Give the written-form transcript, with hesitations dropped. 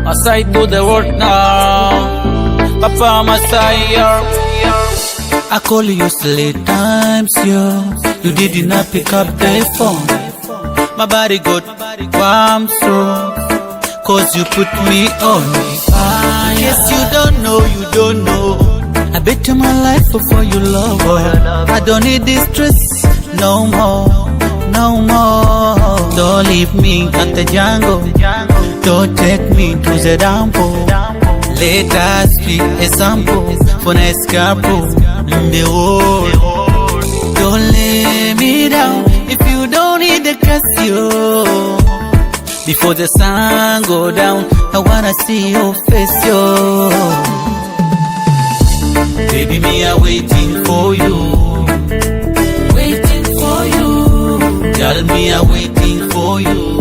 Aside to the world now, Papa Messiah. I call you silly times, you did not pick up the phone. My body got warm so, cause you put me on fire. Guess you don't know, I bet you my life before you love her. I don't need this stress no more. Don't leave me at the jungle, don't take me to the dampo. Let us be a sample for next couple in the world. Don't lay me down if you don't need the Casio. Before the sun go down, I wanna see your face, yo. Baby, me are waiting for you, waiting for you. Girl, me are waiting for you.